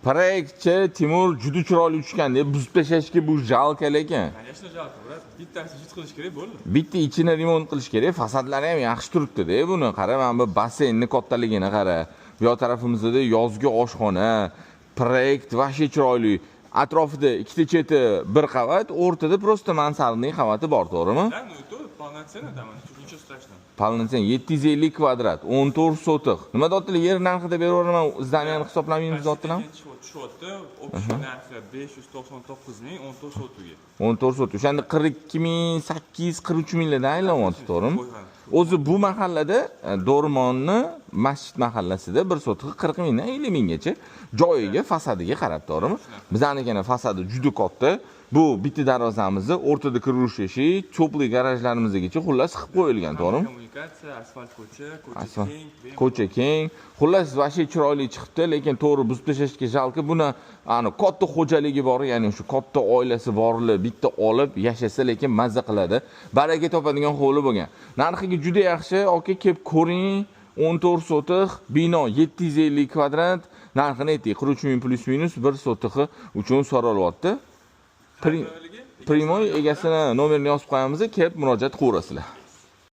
Proyektchi Timur juda chiroyli uchgan deb buzib tashlashga bu jalka lekin. Конечно, жалко, brat. Bittasi hech qilish kerak bo'ldi. Bitta ichini remont qilish kerak, fasadlari ham yaxshi turibdi-da buni. Qara, mana bu basseynni kattaligini qara. Bu yoq tarafimizda yozgi oshxona, proyekt vahshiy chiroyli. Atrofida ikkita cheti bir qavat, o'rtada prosta mansardning qavati bor, to'g'rimi? Да, ну и то полноценно там, nичего страшного. Полноценно 750 kvadrat, 14 sotiq. Nima deyaptilar? Yer narxida beraveraman, zdaniyani hisoblamaymiz deyaptilar. Tushotdi, общий narxi 599 ming 14 sotiga. 14 sotiq. O'shanda 42800, 43 mingdan aylanyapti, to'g'rimi? O'zi bu mahallada Do'rmonni masjid mahallasida bir sotiqi 40 mingdan 50 minggacha joyiga, fasadiga qarab, to'g'rimi? Bizlarnikini fasadi juda katta. Bu bitta darvozamizni o'rtada kirish eshik, cho'pli garajlarimizgacha xullas qilib qo'yilgan, to'g'rimi? Kommunikatsiya, asfalt ko'cha, ko'cha keng. Xullas vahshiy chiroyli chiqibdi, lekin to'g'ri buzib tashlashga jalki buni katta xo'jaligi bor, ya'ni shu katta oilasi borlar bitta olib yashasa, lekin mazza qiladi. Baraka topadigan hovli bo'lgan. Narxiga juda yaxshi, aka kelib ko'ring. 14 sotiq, bino 750 kvadrat, narxini ayting, 43 ming plus minus 1 sotiqi uchun so'ralyapti. Primoy egasini nomerini yozib qo'yamiz, kelib murojaat qilaverasizlar.